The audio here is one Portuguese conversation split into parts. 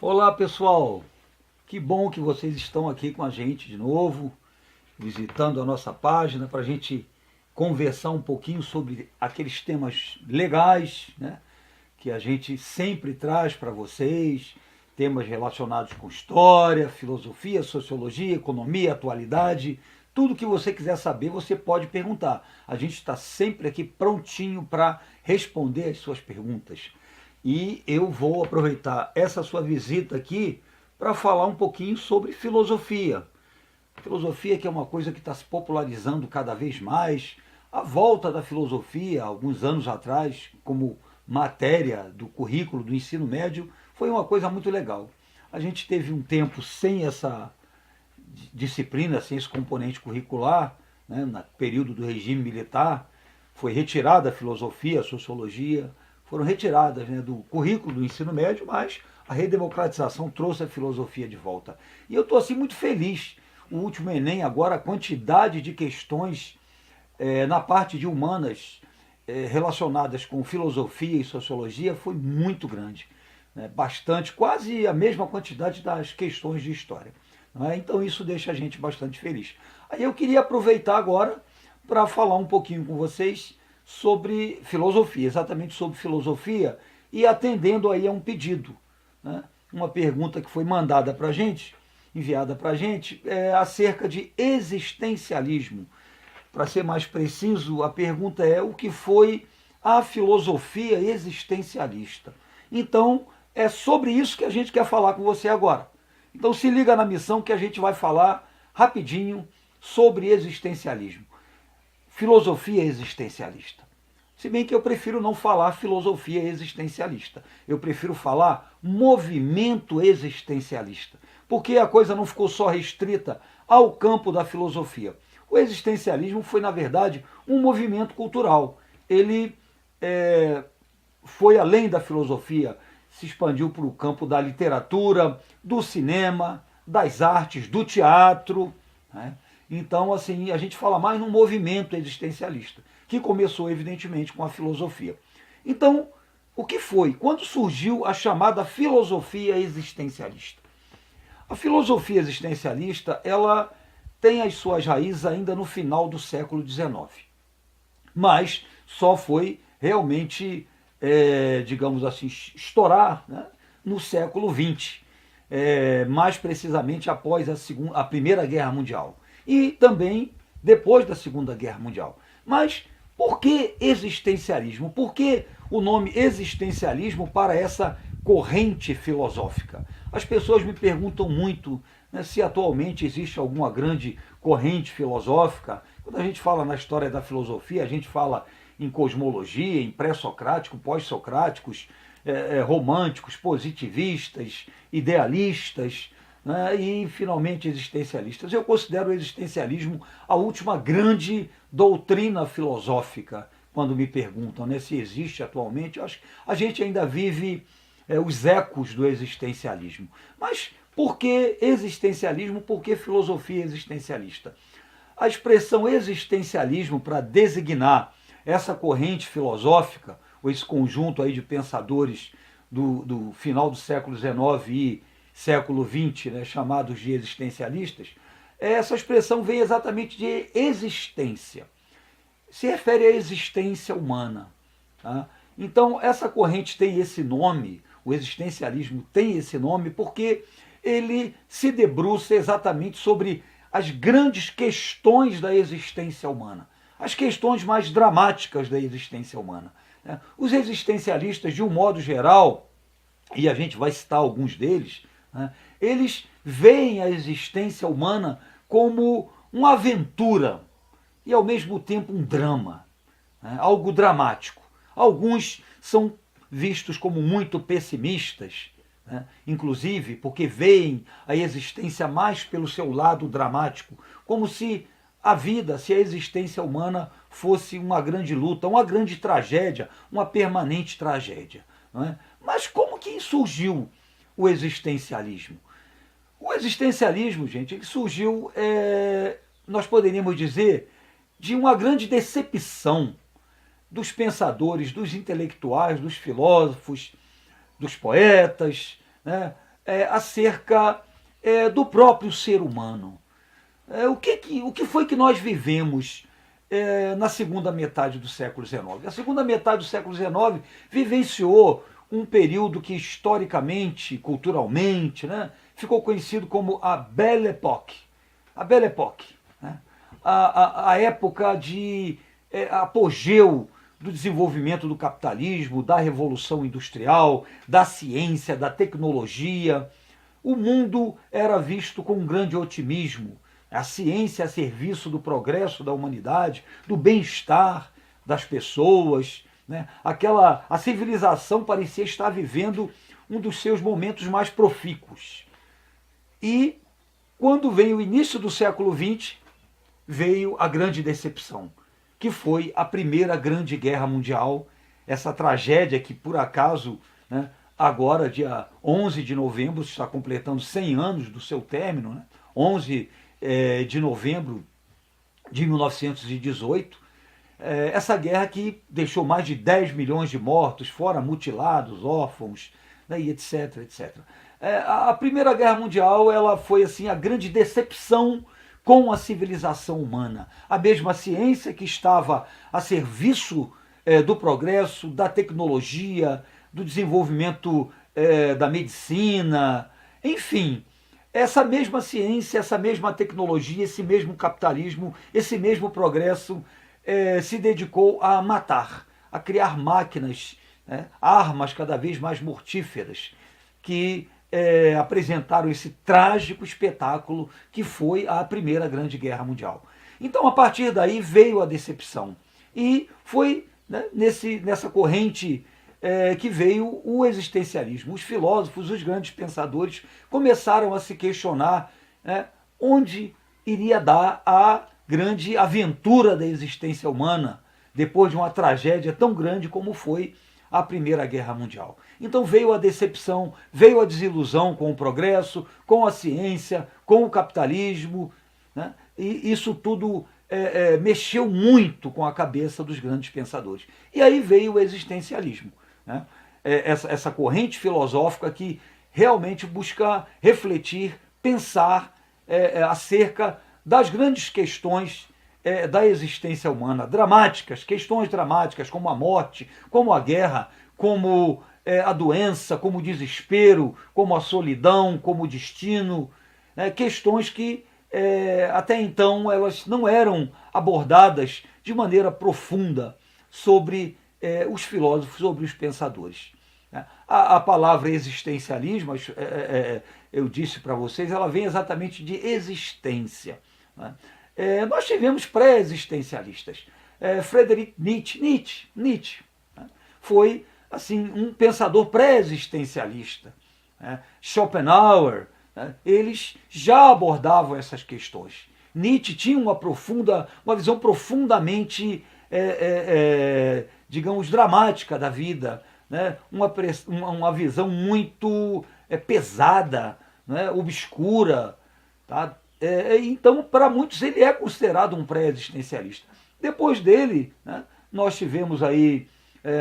Olá pessoal, que bom que vocês estão aqui com a gente de novo, visitando a nossa página para a gente conversar um pouquinho sobre aqueles temas legais, né, que a gente sempre traz para vocês, temas relacionados com história, filosofia, sociologia, economia, atualidade, tudo que você quiser saber você pode perguntar. A gente está sempre aqui prontinho para responder as suas perguntas. E eu vou aproveitar essa sua visita aqui para falar um pouquinho sobre filosofia. Filosofia que é uma coisa que está se popularizando cada vez mais. A volta da filosofia, alguns anos atrás, como matéria do currículo do ensino médio, foi uma coisa muito legal. A gente teve um tempo sem essa disciplina, sem esse componente curricular, né, no período do regime militar, foi retirada a filosofia, a sociologia, foram retiradas, né, do currículo do ensino médio, mas a redemocratização trouxe a filosofia de volta. E eu estou assim muito feliz. O último Enem, agora, a quantidade de questões na parte de humanas relacionadas com filosofia e sociologia foi muito grande. Né? Bastante, quase a mesma quantidade das questões de história. Não é? Então isso deixa a gente bastante feliz. Aí eu queria aproveitar agora para falar um pouquinho com vocês sobre filosofia, exatamente sobre filosofia, e atendendo aí a um pedido, né? Uma pergunta que foi mandada para a gente, enviada para a gente, acerca de existencialismo. Para ser mais preciso, a pergunta é o que foi a filosofia existencialista. Então, é sobre isso que a gente quer falar com você agora. Então se liga na missão que a gente vai falar rapidinho sobre existencialismo. Filosofia existencialista. Se bem que eu prefiro não falar filosofia existencialista. Eu prefiro falar movimento existencialista. Porque a coisa não ficou só restrita ao campo da filosofia. O existencialismo foi, na verdade, um movimento cultural. Ele foi além da filosofia, se expandiu para o campo da literatura, do cinema, das artes, do teatro, né? Então, assim, a gente fala mais num movimento existencialista, que começou, evidentemente, com a filosofia. Então, o que foi? Quando surgiu a chamada filosofia existencialista? A filosofia existencialista, ela tem as suas raízes ainda no final do século XIX, mas só foi realmente, digamos assim, estourar, né, no século XX, mais precisamente após a Primeira Guerra Mundial e também depois da Segunda Guerra Mundial. Mas por que existencialismo? Por que o nome existencialismo para essa corrente filosófica? As pessoas me perguntam muito, né, se atualmente existe alguma grande corrente filosófica. Quando a gente fala na história da filosofia, a gente fala em cosmologia, em pré-socrático, pós-socráticos, românticos, positivistas, idealistas, né, e finalmente existencialistas. Eu considero o existencialismo a última grande doutrina filosófica, quando me perguntam, né, se existe atualmente. Eu acho que a gente ainda vive os ecos do existencialismo. Mas por que existencialismo? Por que filosofia existencialista? A expressão existencialismo, para designar essa corrente filosófica, ou esse conjunto aí de pensadores do final do século XIX e século XX, né, chamados de existencialistas, essa expressão vem exatamente de existência. Se refere à existência humana. Tá? Então, essa corrente tem esse nome, o existencialismo tem esse nome, porque ele se debruça exatamente sobre as grandes questões da existência humana, as questões mais dramáticas da existência humana. Os existencialistas, de um modo geral, e a gente vai citar alguns deles, eles veem a existência humana como uma aventura e, ao mesmo tempo, um drama, algo dramático. Alguns são vistos como muito pessimistas, inclusive porque veem a existência mais pelo seu lado dramático, como se a vida, se a existência humana fosse uma grande luta, uma grande tragédia, uma permanente tragédia. Não é? Mas como que surgiu o existencialismo? O existencialismo, gente, ele surgiu, nós poderíamos dizer, de uma grande decepção dos pensadores, dos intelectuais, dos filósofos, dos poetas, né, acerca do próprio ser humano. O que foi que nós vivemos na segunda metade do século XIX? A segunda metade do século XIX vivenciou um período que historicamente, culturalmente, né, ficou conhecido como a Belle Époque. A Belle Époque, né? A época de apogeu do desenvolvimento do capitalismo, da revolução industrial, da ciência, da tecnologia. O mundo era visto com um grande otimismo. A ciência a serviço do progresso da humanidade, do bem-estar das pessoas, né? A civilização parecia estar vivendo um dos seus momentos mais profícuos. E quando veio o início do século XX, veio a grande decepção, que foi a Primeira Grande Guerra Mundial, essa tragédia que, por acaso, né, agora, dia 11 de novembro, está completando 100 anos do seu término, né? 11 de novembro de 1918, essa guerra que deixou mais de 10 milhões de mortos, fora mutilados, órfãos, né, e etc, etc. A Primeira Guerra Mundial ela foi assim a grande decepção com a civilização humana. A mesma ciência que estava a serviço do progresso, da tecnologia, do desenvolvimento da medicina, enfim, essa mesma ciência, essa mesma tecnologia, esse mesmo capitalismo, esse mesmo progresso se dedicou a matar, a criar máquinas, né, armas cada vez mais mortíferas, que apresentaram esse trágico espetáculo que foi a Primeira Grande Guerra Mundial. Então, a partir daí veio a decepção. E foi, né, nessa corrente que veio o existencialismo. Os filósofos, os grandes pensadores começaram a se questionar onde iria dar a grande aventura da existência humana depois de uma tragédia tão grande como foi a Primeira Guerra Mundial. Então veio a decepção, veio a desilusão com o progresso, com a ciência, com o capitalismo, né? E isso tudo mexeu muito com a cabeça dos grandes pensadores. E aí veio o existencialismo, né? Essa corrente filosófica que realmente busca refletir, pensar acerca das grandes questões da existência humana, dramáticas, questões dramáticas como a morte, como a guerra, como a doença, como o desespero, como a solidão, como o destino, questões que até então elas não eram abordadas de maneira profunda sobre os filósofos, sobre os pensadores. A palavra existencialismo, eu disse para vocês, ela vem exatamente de existência, né? Nós tivemos pré-existencialistas. Friedrich Nietzsche, né? Foi assim, um pensador pré-existencialista. Schopenhauer, né? Eles já abordavam essas questões. Nietzsche tinha uma visão profundamente, digamos, dramática da vida, né? Uma visão muito pesada, né? Obscura, tá? Então, para muitos, ele é considerado um pré-existencialista. Depois dele, né, nós tivemos aí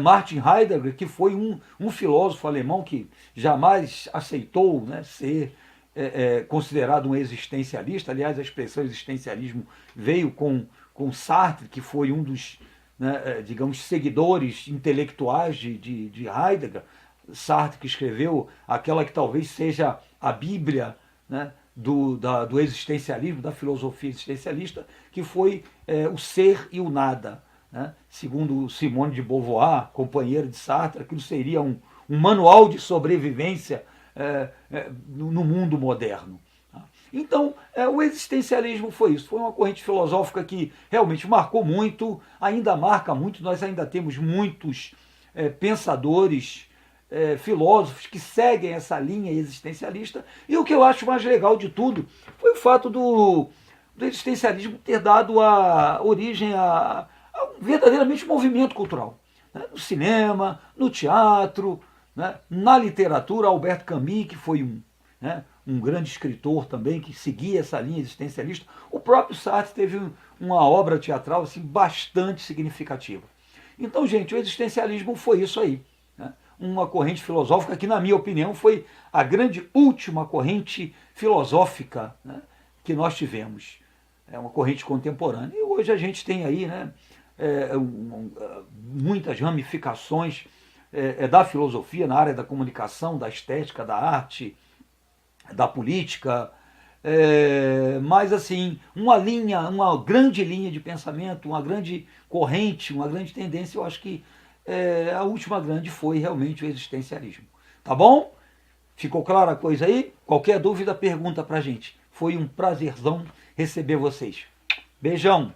Martin Heidegger, que foi um filósofo alemão que jamais aceitou, né, ser considerado um existencialista. Aliás, a expressão existencialismo veio com Sartre, que foi um dos, né, digamos, seguidores intelectuais de Heidegger. Sartre, que escreveu aquela que talvez seja a Bíblia, né, do existencialismo, da filosofia existencialista, que foi o ser e o nada, né? Segundo Simone de Beauvoir, companheira de Sartre, aquilo seria um manual de sobrevivência no mundo moderno. Então, o existencialismo foi isso, foi uma corrente filosófica que realmente marcou muito, ainda marca muito, nós ainda temos muitos pensadores, filósofos que seguem essa linha existencialista. E o que eu acho mais legal de tudo foi o fato do existencialismo ter dado a origem a verdadeiramente um movimento cultural, né? No cinema, no teatro, né? Na literatura. Albert Camus, que foi um grande escritor também, que seguia essa linha existencialista. O próprio Sartre teve uma obra teatral assim, bastante significativa. Então, gente, o existencialismo foi isso aí, né? uma corrente filosófica que, na minha opinião, foi a grande última corrente filosófica, né, que nós tivemos. É uma corrente contemporânea. E hoje a gente tem aí, né, muitas ramificações da filosofia na área da comunicação, da estética, da arte, da política, mas assim, uma grande linha de pensamento, uma grande corrente, uma grande tendência, eu acho que a última grande foi realmente o existencialismo. Tá bom? Ficou clara a coisa aí? Qualquer dúvida, pergunta pra gente. Foi um prazerzão receber vocês. Beijão!